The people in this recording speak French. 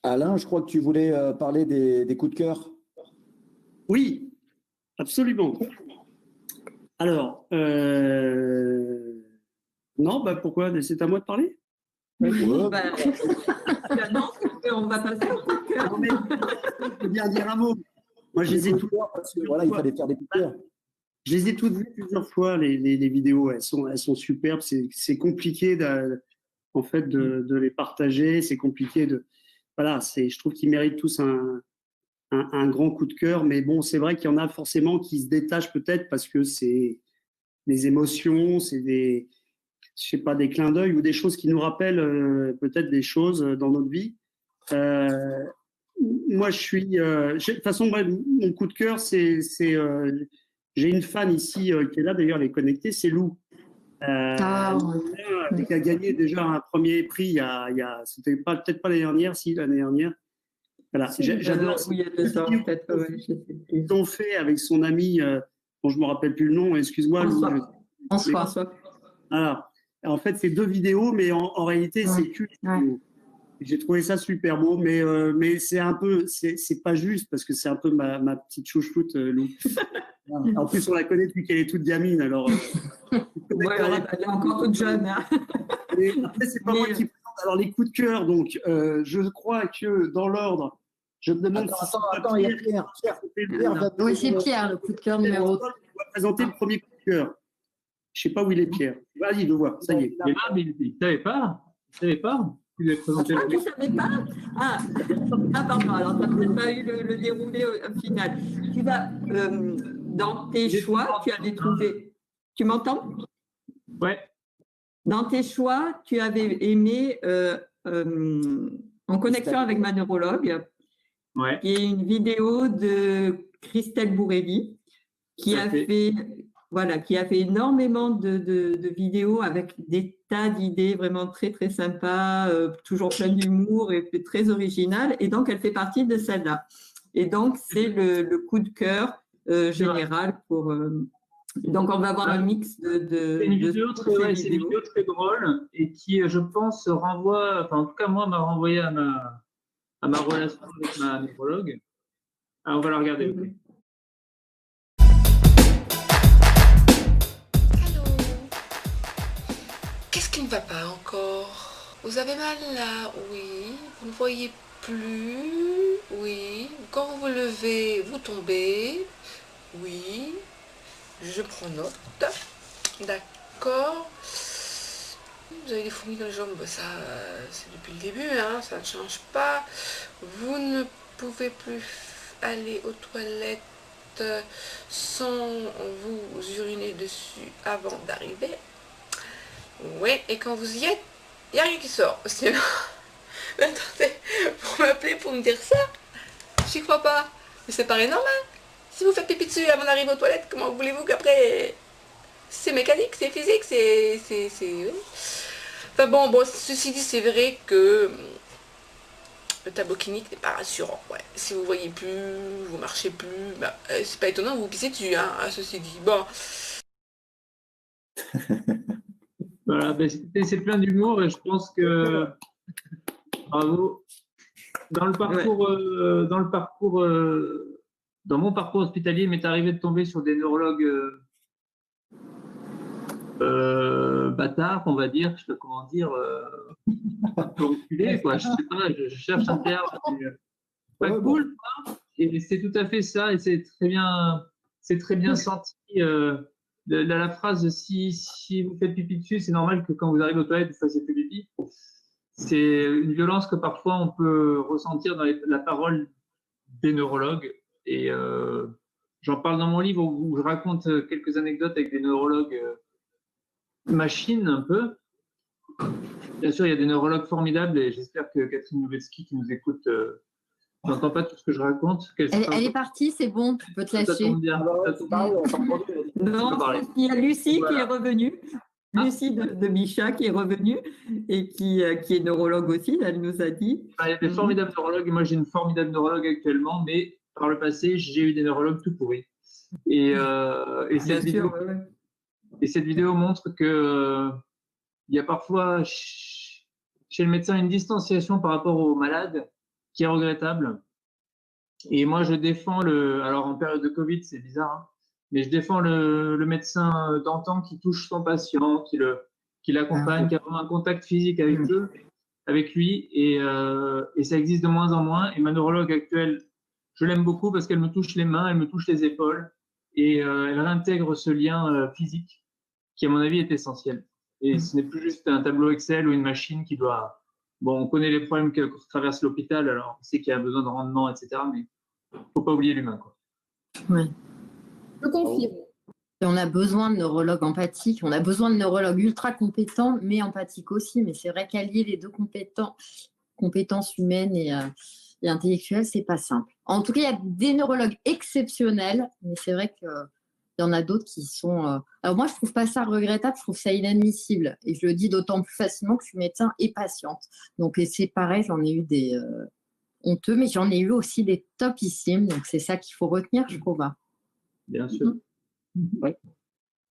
Alain, je crois que tu voulais parler des coups de cœur. Oui, absolument. Alors, non, pourquoi? C'est à moi de parler? Non, on va passer au coup de cœur. Non, mais je veux bien dire un mot. Moi, je les ai toutes parce que voilà, il fallait faire des coups de cœur. Je les ai toutes vues plusieurs fois, les vidéos. Elles sont superbes. C'est compliqué en fait, de les partager. C'est compliqué de. Voilà, je trouve qu'ils méritent tous un grand coup de cœur. Mais bon, c'est vrai qu'il y en a forcément qui se détachent peut-être parce que c'est des émotions, c'est des, je sais pas, des clins d'œil ou des choses qui nous rappellent peut-être des choses dans notre vie. Moi, de toute façon, mon coup de cœur, j'ai une fan ici qui est là, d'ailleurs, elle est connectée, c'est Lou. Qui a gagné déjà un premier prix c'était peut-être pas l'année dernière, si l'année dernière. Voilà, j'adore. Oui, il y a 2 ans, peut-être. Ils ont fait avec son ami, dont je me rappelle plus le nom, excuse-moi. François. Voilà. En fait, c'est 2 vidéos, mais en réalité, c'est qu'une vidéo. J'ai trouvé ça super beau, mais c'est un peu, c'est pas juste parce que c'est un peu ma petite chouchoute, Lou. En plus, on la connaît depuis qu'elle est toute gamine, alors. Elle est encore toute jeune. Hein. Et après, c'est pas moi qui présente. Alors, les coups de cœur, donc, je crois que dans l'ordre, je me demande Attends, il y a Pierre. Oui, c'est Pierre, le coup de cœur numéro 3. On va présenter le premier coup de cœur. Je ne sais pas où il est, Pierre. Vas-y, je le vois, ça y est. Il est là, mais il ne savait pas. Il ne savait pas. Tu ne savais pas? Pardon, alors tu n'as peut-être pas eu le déroulé final. Tu vas, dans tes choix, tu avais trouvé. Tu m'entends? Ouais. Dans tes choix, tu avais aimé En connexion avec ma neurologue, qui est une vidéo de Christelle Bourrelli, qui a fait énormément de vidéos avec des tas d'idées vraiment très, très sympas, toujours plein d'humour et très originales. Et donc, elle fait partie de celle-là. Et donc, c'est le coup de cœur général pour... donc, on va avoir un mix de... C'est une vidéo très drôle et qui, je pense, renvoie... Enfin, en tout cas, moi, m'a renvoyé à ma relation avec ma neurologue. Alors, on va la regarder. Okay. Qu'est-ce qui ne va pas encore? Vous avez mal là? Oui. Vous ne voyez plus? Oui. Quand vous vous levez, vous tombez? Oui. Je prends note. D'accord. Vous avez des fourmis dans les jambes, ça c'est depuis le début, hein, ça ne change pas. Vous ne pouvez plus aller aux toilettes sans vous uriner dessus avant d'arriver. Oui, et quand vous y êtes, il n'y a rien qui sort. Sinon... Attendez, pour m'appeler pour me dire ça, j'y crois pas. Mais c'est pareil normal. Si vous faites pipi dessus avant d'arriver aux toilettes, comment voulez-vous qu'après... C'est mécanique, c'est physique, c'est... Oui. Enfin bon, ceci dit, c'est vrai que le tableau clinique n'est pas rassurant. Ouais. Si vous voyez plus, vous marchez plus, c'est pas étonnant, vous pissez dessus, hein, ceci dit. Bon... Voilà, c'est plein d'humour et je pense que bravo. Dans mon parcours hospitalier, il m'est arrivé de tomber sur des neurologues bâtards, on va dire, je sais pas comment dire, reculés, quoi. Je sais pas, je cherche un terme. Pas cool, quoi. Et c'est tout à fait ça, et c'est très bien senti. La phrase si vous faites pipi dessus, c'est normal que quand vous arrivez aux toilettes, vous fassiez plus pipi. C'est une violence que parfois on peut ressentir dans la parole des neurologues. Et j'en parle dans mon livre où je raconte quelques anecdotes avec des neurologues machines un peu. Bien sûr, il y a des neurologues formidables et j'espère que Catherine Nouvetsky qui nous écoute n'entend pas tout ce que je raconte. Elle est partie, c'est bon, tu peux te lâcher. Non, il y a Lucie qui est revenue. Lucie de Micha qui est revenue et qui est neurologue aussi, elle nous a dit. Il y a des formidables neurologues. Moi, j'ai une formidable neurologue actuellement, mais par le passé, j'ai eu des neurologues tout pourris. Et cette vidéo montre que il y a parfois chez le médecin une distanciation par rapport aux malades qui est regrettable. Et moi, je défends alors en période de Covid, c'est bizarre, hein, mais je défends le médecin d'antan qui touche son patient, qui l'accompagne, qui a vraiment un contact physique avec lui, et ça existe de moins en moins. Et ma neurologue actuelle, je l'aime beaucoup parce qu'elle me touche les mains, elle me touche les épaules, et elle réintègre ce lien physique qui, à mon avis, est essentiel. Et ce n'est plus juste un tableau Excel ou une machine qui doit… Bon, on connaît les problèmes que traverse l'hôpital, alors on sait qu'il y a besoin de rendement, etc., mais il ne faut pas oublier l'humain, quoi. Ouais. Je confirme. Et on a besoin de neurologues empathiques, on a besoin de neurologues ultra compétents, mais empathiques aussi. Mais c'est vrai qu'allier les deux compétences humaines et intellectuelles, c'est pas simple. En tout cas, il y a des neurologues exceptionnels, mais c'est vrai qu'il y en a d'autres qui sont… Alors moi, je trouve pas ça regrettable, je trouve ça inadmissible. Et je le dis d'autant plus facilement que je suis médecin et patiente. Donc c'est pareil, j'en ai eu des honteux, mais j'en ai eu aussi des topissimes. Donc c'est ça qu'il faut retenir, je trouve. Bien sûr. Ouais.